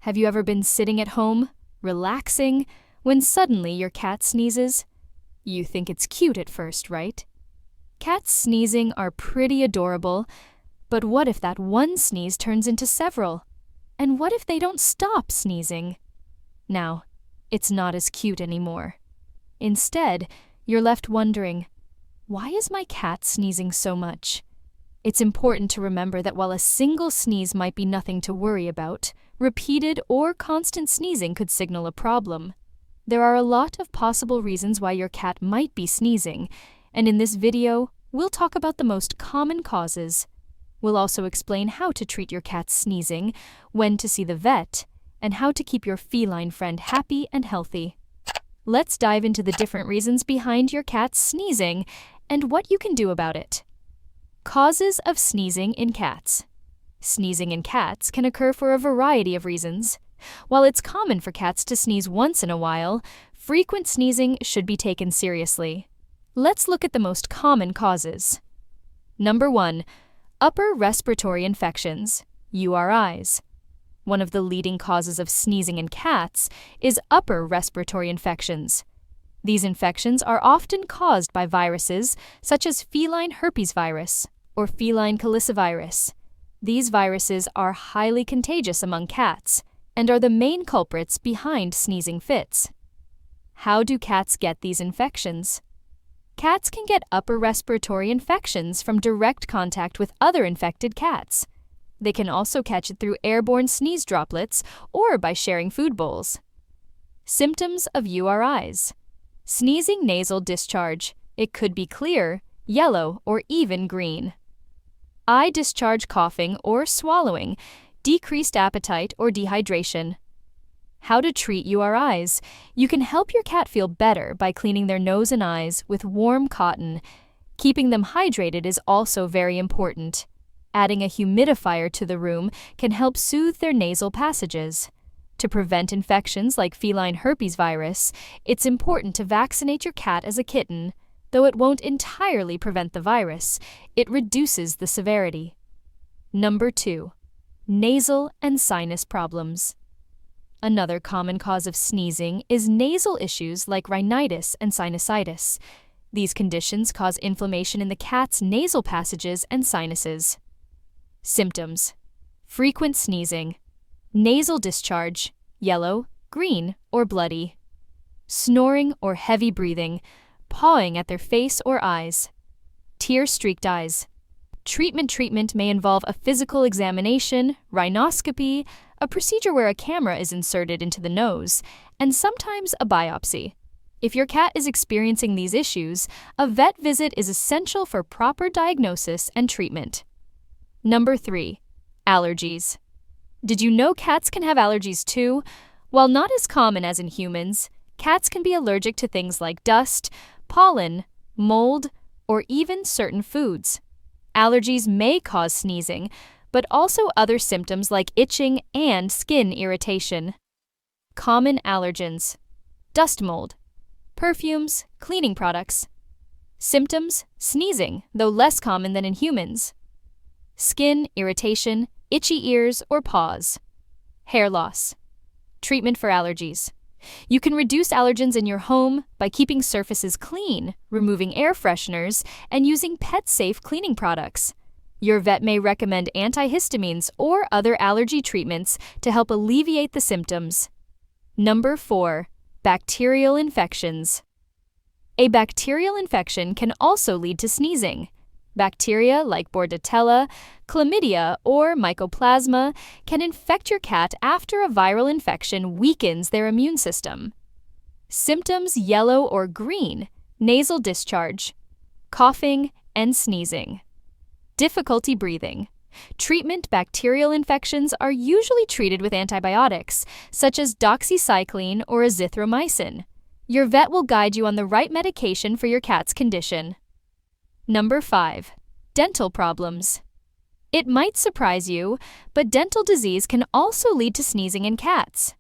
Have you ever been sitting at home, relaxing, when suddenly your cat sneezes? You think it's cute at first, right? Cats sneezing are pretty adorable, but what if that one sneeze turns into several? And what if they don't stop sneezing? Now, it's not as cute anymore. Instead, you're left wondering, why is my cat sneezing so much? It's important to remember that while a single sneeze might be nothing to worry about, repeated or constant sneezing could signal a problem. There are a lot of possible reasons why your cat might be sneezing, and in this video, we'll talk about the most common causes. We'll also explain how to treat your cat's sneezing, when to see the vet, and how to keep your feline friend happy and healthy. Let's dive into the different reasons behind your cat's sneezing and what you can do about it. Causes of sneezing in cats. Sneezing in cats can occur for a variety of reasons. While it's common for cats to sneeze once in a while, frequent sneezing should be taken seriously. Let's look at the most common causes. Number 1. Upper respiratory infections, URIs. One of the leading causes of sneezing in cats is upper respiratory infections. These infections are often caused by viruses such as feline herpes virus or feline calicivirus. These viruses are highly contagious among cats and are the main culprits behind sneezing fits. How do cats get these infections? Cats can get upper respiratory infections from direct contact with other infected cats. They can also catch it through airborne sneeze droplets or by sharing food bowls. Symptoms of URIs. Sneezing nasal discharge. It could be clear, yellow, or even green. Eye discharge coughing or swallowing, decreased appetite or dehydration. How to treat URIs. You can help your cat feel better by cleaning their nose and eyes with warm cotton. Keeping them hydrated is also very important. Adding a humidifier to the room can help soothe their nasal passages. To prevent infections like feline herpes virus, it's important to vaccinate your cat as a kitten. Though it won't entirely prevent the virus, it reduces the severity. Number 2. Nasal and sinus problems. Another common cause of sneezing is nasal issues like rhinitis and sinusitis. These conditions cause inflammation in the cat's nasal passages and sinuses. Symptoms: frequent sneezing, nasal discharge, yellow, green, or bloody, snoring or heavy breathing, pawing at their face or eyes, tear-streaked eyes. Treatment may involve a physical examination, rhinoscopy, a procedure where a camera is inserted into the nose, and sometimes a biopsy. If your cat is experiencing these issues, a vet visit is essential for proper diagnosis and treatment. Number 3. Allergies. Did you know cats can have allergies too? While not as common as in humans, cats can be allergic to things like dust, pollen, mold, or even certain foods. Allergies may cause sneezing, but also other symptoms like itching and skin irritation. Common allergens: dust mold, perfumes, cleaning products. Symptoms: sneezing, though less common than in humans. Skin irritation, itchy ears or paws. Hair loss. Treatment for allergies. You can reduce allergens in your home by keeping surfaces clean, removing air fresheners, and using pet-safe cleaning products. Your vet may recommend antihistamines or other allergy treatments to help alleviate the symptoms. Number 4. Bacterial infections. A bacterial infection can also lead to sneezing. Bacteria like Bordetella, chlamydia, or mycoplasma can infect your cat after a viral infection weakens their immune system. Symptoms: yellow or green, nasal discharge, coughing, and sneezing. Difficulty breathing. Treatment: bacterial infections are usually treated with antibiotics, such as doxycycline or azithromycin. Your vet will guide you on the right medication for your cat's condition. Number 5. Dental problems. It might surprise you, but dental disease can also lead to sneezing in cats.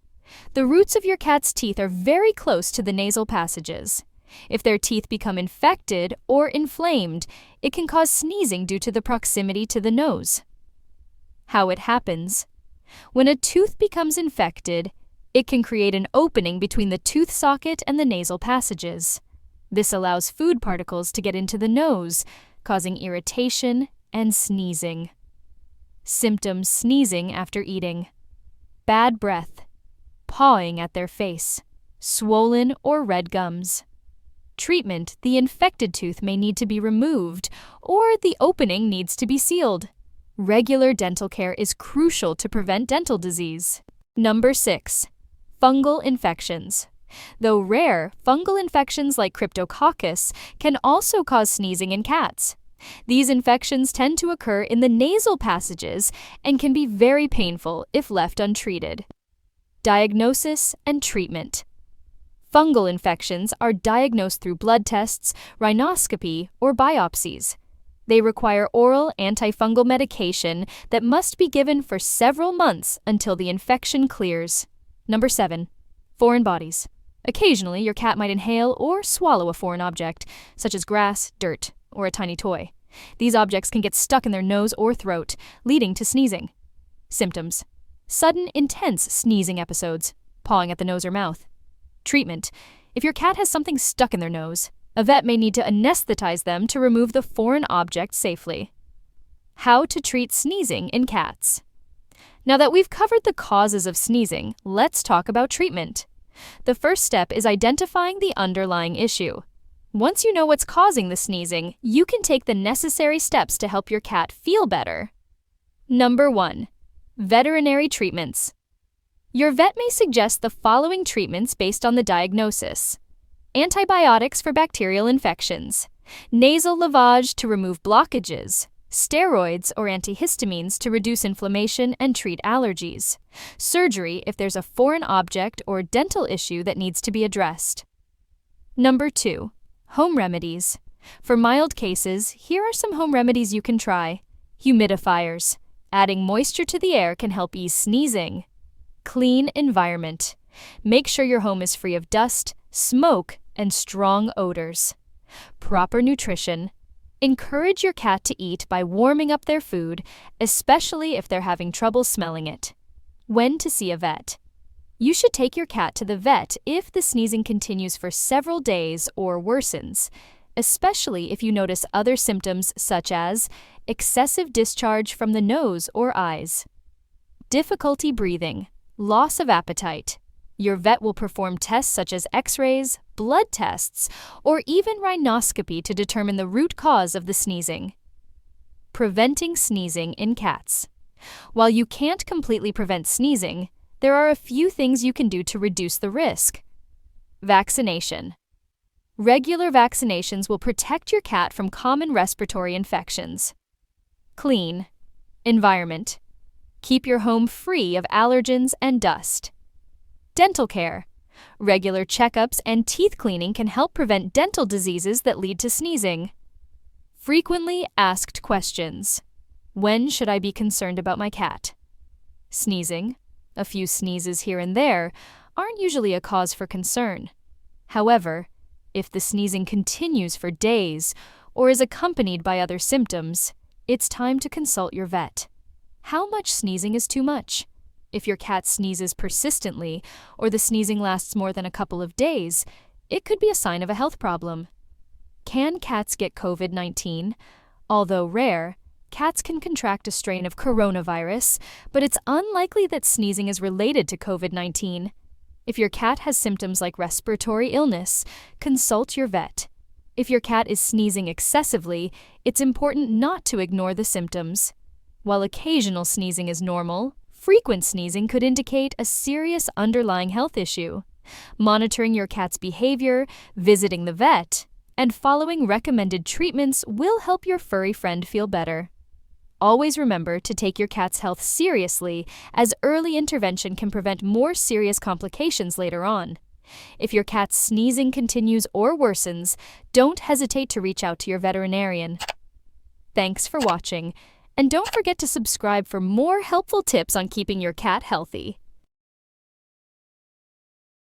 The roots of your cat's teeth are very close to the nasal passages. If their teeth become infected or inflamed, it can cause sneezing due to the proximity to the nose. How it happens. When a tooth becomes infected, it can create an opening between the tooth socket and the nasal passages. This allows food particles to get into the nose, causing irritation and sneezing. Symptoms: sneezing after eating, bad breath, pawing at their face, swollen or red gums. Treatment: the infected tooth may need to be removed, or the opening needs to be sealed. Regular dental care is crucial to prevent dental disease. Number 6. Fungal infections. Though rare, fungal infections like Cryptococcus can also cause sneezing in cats. These infections tend to occur in the nasal passages and can be very painful if left untreated. Diagnosis and treatment. Fungal infections are diagnosed through blood tests, rhinoscopy, or biopsies. They require oral antifungal medication that must be given for several months until the infection clears. Number 7. Foreign bodies. Occasionally, your cat might inhale or swallow a foreign object, such as grass, dirt, or a tiny toy. These objects can get stuck in their nose or throat, leading to sneezing. Symptoms: sudden, intense sneezing episodes, pawing at the nose or mouth. Treatment: if your cat has something stuck in their nose, a vet may need to anesthetize them to remove the foreign object safely. How to treat sneezing in cats. Now that we've covered the causes of sneezing, let's talk about treatment. The first step is identifying the underlying issue. Once you know what's causing the sneezing, you can take the necessary steps to help your cat feel better. Number 1. Veterinary treatments. Your vet may suggest the following treatments based on the diagnosis: antibiotics for bacterial infections, nasal lavage to remove blockages, steroids or antihistamines to reduce inflammation and treat allergies, surgery if there's a foreign object or dental issue that needs to be addressed. Number 2. Home remedies. For mild cases, here are some home remedies you can try. Humidifiers. Adding moisture to the air can help ease sneezing. Clean environment. Make sure your home is free of dust, smoke, and strong odors. Proper nutrition. Encourage your cat to eat by warming up their food, especially if they're having trouble smelling it. When to see a vet. You should take your cat to the vet if the sneezing continues for several days or worsens, especially if you notice other symptoms such as excessive discharge from the nose or eyes, difficulty breathing, loss of appetite. Your vet will perform tests such as X-rays, blood tests, or even rhinoscopy to determine the root cause of the sneezing. Preventing sneezing in cats. While you can't completely prevent sneezing, there are a few things you can do to reduce the risk. Vaccination. Regular vaccinations will protect your cat from common respiratory infections. Clean environment. Keep your home free of allergens and dust. Dental care. Regular checkups and teeth cleaning can help prevent dental diseases that lead to sneezing. Frequently asked questions. When should I be concerned about my cat? Sneezing. A few sneezes here and there aren't usually a cause for concern. However, if the sneezing continues for days or is accompanied by other symptoms, it's time to consult your vet. How much sneezing is too much? If your cat sneezes persistently or the sneezing lasts more than a couple of days, it could be a sign of a health problem. Can cats get COVID-19? Although rare, cats can contract a strain of coronavirus, but it's unlikely that sneezing is related to COVID-19. If your cat has symptoms like respiratory illness, consult your vet. If your cat is sneezing excessively, it's important not to ignore the symptoms. While occasional sneezing is normal, frequent sneezing could indicate a serious underlying health issue. Monitoring your cat's behavior, visiting the vet, and following recommended treatments will help your furry friend feel better. Always remember to take your cat's health seriously, as early intervention can prevent more serious complications later on. If your cat's sneezing continues or worsens, don't hesitate to reach out to your veterinarian. Thanks for watching, and don't forget to subscribe for more helpful tips on keeping your cat healthy.